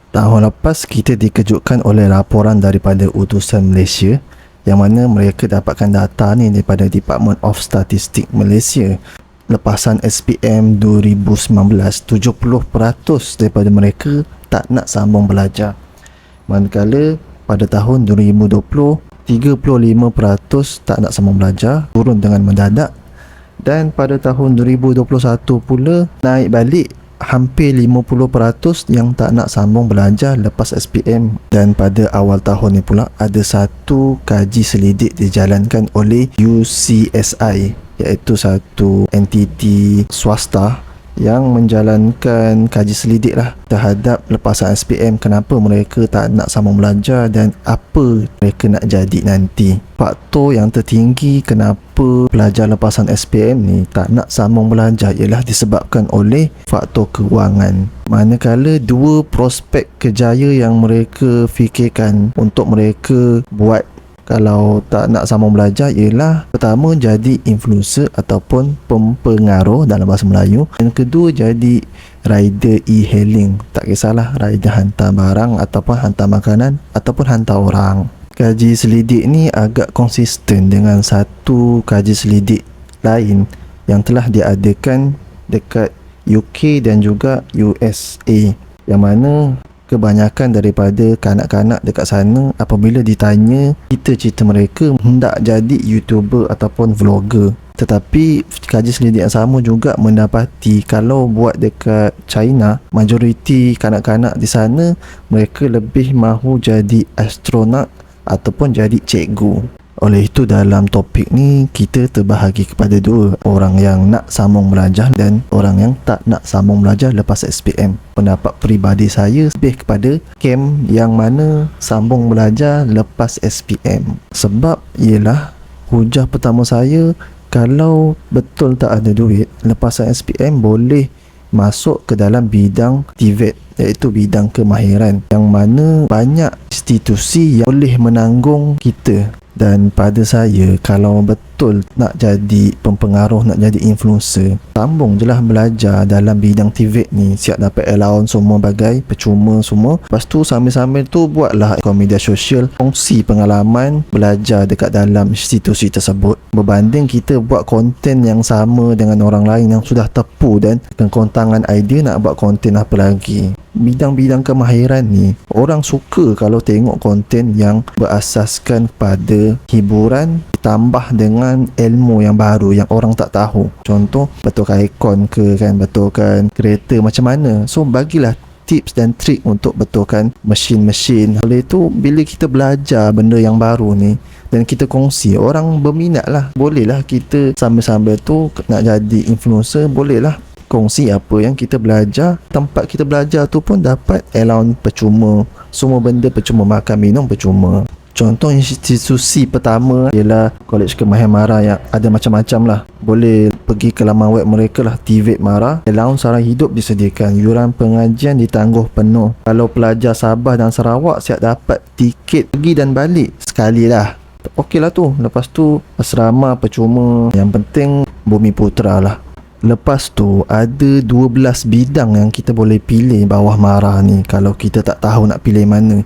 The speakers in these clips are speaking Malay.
Tahun lepas kita dikejutkan oleh laporan daripada utusan Malaysia yang mana mereka dapatkan data ni daripada Department of Statistics Malaysia. Lepasan SPM 2019, 70% daripada mereka tak nak sambung belajar. Manakala pada tahun 2020, 35% tak nak sambung belajar, turun dengan mendadak. Dan pada tahun 2021 pula naik balik, hampir 50% yang tak nak sambung belajar lepas SPM. Dan pada awal tahun ni pula ada satu kaji selidik dijalankan oleh UCSI, iaitu satu entiti swasta yang menjalankan kaji selidik lah terhadap lepasan SPM, kenapa mereka tak nak sambung belajar dan apa mereka nak jadi nanti. Faktor yang tertinggi kenapa pelajar lepasan SPM ni tak nak sambung belajar ialah disebabkan oleh faktor kewangan. Manakala dua prospek kerjaya yang mereka fikirkan untuk mereka buat kalau tak nak sambung belajar ialah pertama jadi influencer ataupun pempengaruh dalam bahasa Melayu, dan kedua jadi rider e-hailing. Tak kisahlah rider hantar barang ataupun hantar makanan ataupun hantar orang. Kaji selidik ni agak konsisten dengan satu kaji selidik lain yang telah diadakan dekat UK dan juga USA, yang mana kebanyakan daripada kanak-kanak dekat sana apabila ditanya cita-cita mereka hendak jadi YouTuber ataupun vlogger. Tetapi kaji selidik yang sama juga mendapati kalau buat dekat China, majoriti kanak-kanak di sana mereka lebih mahu jadi astronot ataupun jadi cikgu. Oleh itu dalam topik ni kita terbahagi kepada dua, orang yang nak sambung belajar dan orang yang tak nak sambung belajar lepas SPM. Pendapat peribadi saya lebih kepada kem yang mana sambung belajar lepas SPM. Sebab ialah hujah pertama saya, kalau betul tak ada duit, lepasan SPM boleh masuk ke dalam bidang TVET, iaitu bidang kemahiran, yang mana banyak institusi yang boleh menanggung kita. Dan pada saya, kalau betul nak jadi pempengaruh, nak jadi influencer, sambung je lah belajar dalam bidang TVET ni. Siap dapat allowance semua bagai, percuma semua. Lepas tu sambil-sambil tu buatlah akaun media sosial, kongsi pengalaman belajar dekat dalam institusi tersebut. Berbanding kita buat konten yang sama dengan orang lain yang sudah tepu dan kekontangan idea nak buat konten apa lagi. Bidang-bidang kemahiran ni orang suka kalau tengok konten yang berasaskan pada hiburan ditambah dengan ilmu yang baru yang orang tak tahu. Contoh betulkan aircon ke kan, betulkan kereta macam mana. So bagilah tips dan trik untuk betulkan mesin-mesin. Oleh itu bila kita belajar benda yang baru ni dan kita kongsi, orang berminat lah. Boleh lah kita sambil-sambil tu nak jadi influencer, boleh lah kongsi apa yang kita belajar. Tempat kita belajar tu pun dapat allowance percuma, semua benda percuma, makan minum percuma. Contoh institusi pertama ialah Kolej Kemahiran MARA yang ada macam-macam lah. Boleh pergi ke laman web mereka lah, TVET MARA. Allowance sara hidup disediakan, yuran pengajian ditangguh penuh. Kalau pelajar Sabah dan Sarawak siap dapat tiket pergi dan balik sekali lah. Okey lah tu. Lepas tu asrama percuma, yang penting Bumi Putra lah. Lepas tu ada 12 bidang yang kita boleh pilih bawah MARA ni kalau kita tak tahu nak pilih mana.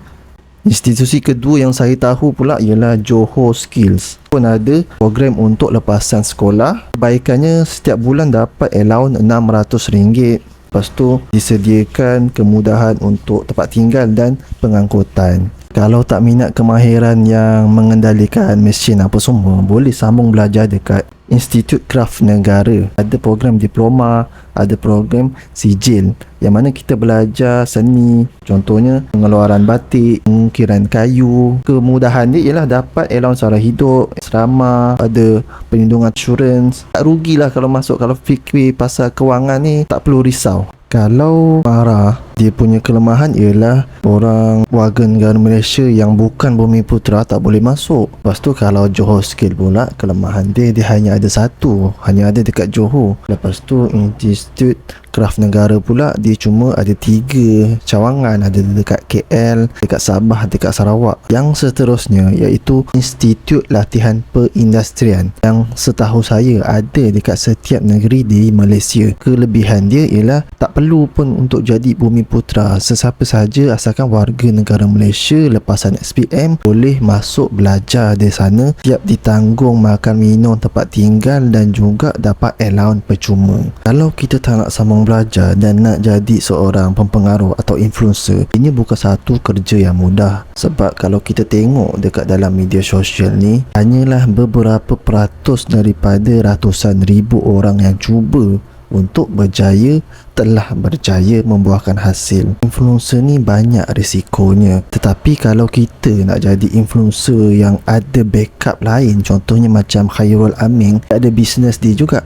Institusi kedua yang saya tahu pula ialah Johor Skills. Pun ada program untuk lepasan sekolah. Kebaikannya setiap bulan dapat allowance RM600. Lepas tu disediakan kemudahan untuk tempat tinggal dan pengangkutan. Kalau tak minat kemahiran yang mengendalikan mesin apa semua, boleh sambung belajar dekat Institut Kraf Negara. Ada program diploma, ada program sijil yang mana kita belajar seni, contohnya pengeluaran batik, pengukiran kayu. Kemudahan dia ialah dapat allowance sara hidup, asrama, ada perlindungan insurans. Tak rugilah kalau masuk. Kalau fikir pasal kewangan ni tak perlu risau. Kalau MARA, dia punya kelemahan ialah orang warga negara Malaysia yang bukan Bumi Putra tak boleh masuk. Lepas tu kalau Johor Skill pula, kelemahan dia hanya ada satu, hanya ada dekat Johor. Lepas tu Institut Kraf Negara pula, dia cuma ada 3 cawangan, ada dekat KL, dekat Sabah, dekat Sarawak. Yang seterusnya iaitu Institut Latihan Perindustrian yang setahu saya ada dekat setiap negeri di Malaysia. Kelebihan dia ialah tak perlu pun untuk jadi Bumi Putra. Sesiapa sahaja asalkan warga negara Malaysia lepasan SPM boleh masuk belajar di sana, siap ditanggung makan minum, tempat tinggal dan juga dapat allowance percuma. Kalau kita tak nak sambung belajar dan nak jadi seorang pempengaruh atau influencer, ini bukan satu kerja yang mudah. Sebab kalau kita tengok dekat dalam media sosial ni, hanyalah beberapa peratus daripada ratusan ribu orang yang cuba untuk berjaya telah berjaya membuahkan hasil. Influencer ni banyak risikonya, tetapi kalau kita nak jadi influencer yang ada backup lain, contohnya macam Khairul Amin, ada bisnes dia juga,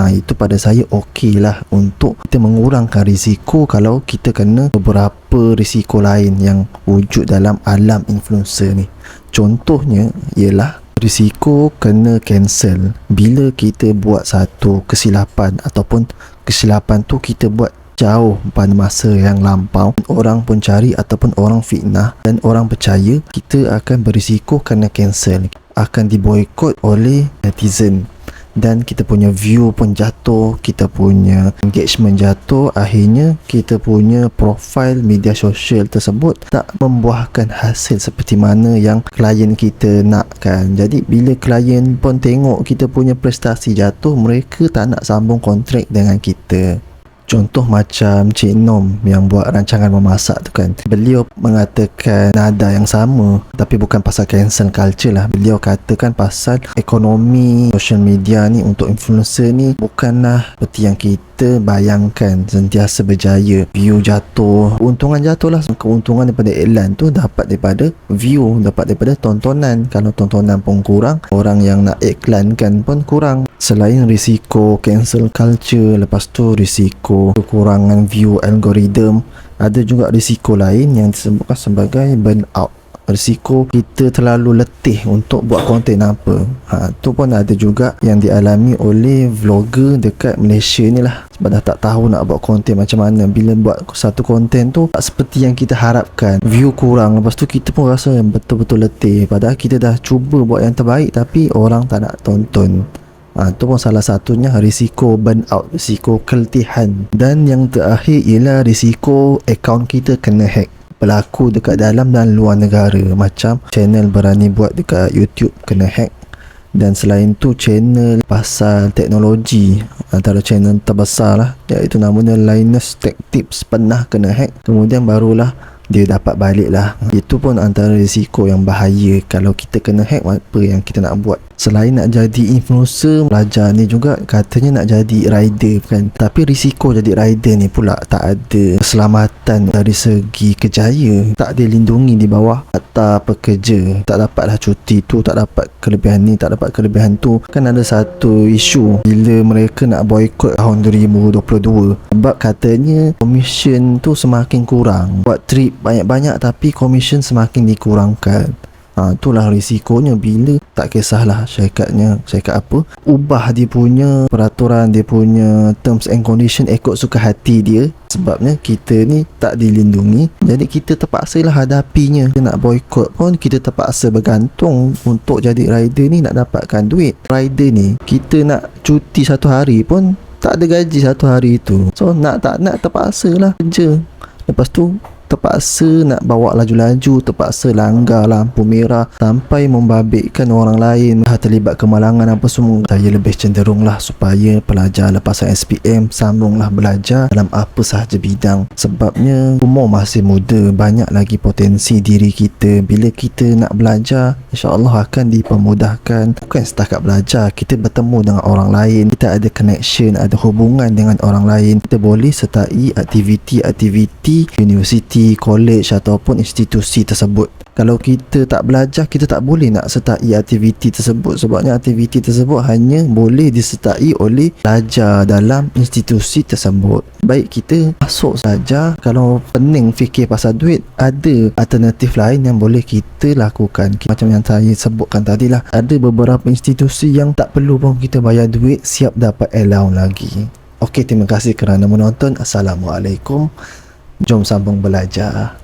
itu pada saya okey lah untuk kita mengurangkan risiko kalau kita kena beberapa risiko lain yang wujud dalam alam influencer ni. Contohnya ialah risiko kena cancel bila kita buat satu kesilapan, ataupun kesilapan tu kita buat jauh pada masa yang lampau, orang pun cari ataupun orang fitnah dan orang percaya, kita akan berisiko kena cancel, akan diboikot oleh netizen dan kita punya view pun jatuh, kita punya engagement jatuh, akhirnya kita punya profil media sosial tersebut tak membuahkan hasil seperti mana yang klien kita nakkan. Jadi bila klien pun tengok kita punya prestasi jatuh, mereka tak nak sambung kontrak dengan kita. Contoh macam Cik Nom yang buat rancangan memasak tu kan, beliau mengatakan nada yang sama, tapi bukan pasal cancel culture lah. Beliau katakan pasal ekonomi social media ni untuk influencer ni bukanlah seperti yang kita bayangkan sentiasa berjaya. View jatuh, keuntungan jatuh lah. Keuntungan daripada iklan tu dapat daripada view, dapat daripada tontonan. Kalau tontonan pun kurang, orang yang nak iklankan pun kurang. Selain risiko cancel culture, lepas tu risiko kekurangan view algoritma, ada juga risiko lain yang disebutkan sebagai burnout. Risiko kita terlalu letih untuk buat konten apa. Tu pun ada juga yang dialami oleh vlogger dekat Malaysia ni lah. Sebab dah tak tahu nak buat konten macam mana. Bila buat satu konten tu tak seperti yang kita harapkan, view kurang, lepas tu kita pun rasa betul-betul letih. Padahal kita dah cuba buat yang terbaik tapi orang tak nak tonton. Itu pun salah satunya risiko burnout, risiko keletihan. Dan yang terakhir ialah risiko akaun kita kena hack. Berlaku dekat dalam dan luar negara, macam channel berani buat dekat YouTube kena hack. Dan selain tu channel pasal teknologi, antara channel terbesar lah, iaitu namanya Linus Tech Tips, pernah kena hack, kemudian barulah dia dapat balik lah. Itu pun antara risiko yang bahaya kalau kita kena hack. Apa yang kita nak buat? Selain nak jadi influencer, belajar ni juga katanya nak jadi rider kan. Tapi risiko jadi rider ni pula tak ada keselamatan dari segi kejaya, tak dilindungi di bawah kata pekerja, tak dapatlah cuti tu, tak dapat kelebihan ni, tak dapat kelebihan tu. Kan ada satu isu bila mereka nak boykot tahun 2022 sebab katanya komisen tu semakin kurang, buat trip banyak-banyak tapi komisen semakin dikurangkan. Itulah risikonya bila tak kisahlah syarikat apa, ubah dia punya peraturan, dia punya terms and condition ikut suka hati dia. Sebabnya kita ni tak dilindungi, jadi kita terpaksalah hadapinya. Kita nak boykot pun kita terpaksa bergantung untuk jadi rider ni nak dapatkan duit. Rider ni kita nak cuti satu hari pun tak ada gaji satu hari itu. So nak tak nak terpaksalah kerja. Lepas tu terpaksa nak bawa laju-laju, terpaksa langgar lampu merah sampai membabitkan orang lain, terlibat kemalangan apa semua. Saya lebih cenderunglah supaya pelajar lepasan SPM sambunglah belajar dalam apa sahaja bidang. Sebabnya umur masih muda, banyak lagi potensi diri kita. Bila kita nak belajar, insya-Allah akan dipermudahkan. Bukan setakat belajar, kita bertemu dengan orang lain, kita ada connection, ada hubungan dengan orang lain. Kita boleh sertai aktiviti universiti, college ataupun institusi tersebut. Kalau kita tak belajar, kita tak boleh nak sertai aktiviti tersebut. Sebabnya aktiviti tersebut hanya boleh disertai oleh pelajar dalam institusi tersebut. Baik kita masuk saja. Kalau pening fikir pasal duit, ada alternatif lain yang boleh kita lakukan. Macam yang saya sebutkan tadi lah, ada beberapa institusi yang tak perlu pun kita bayar duit, siap dapat allowance lagi. Okey, terima kasih kerana menonton. Assalamualaikum. Jom sambung belajar.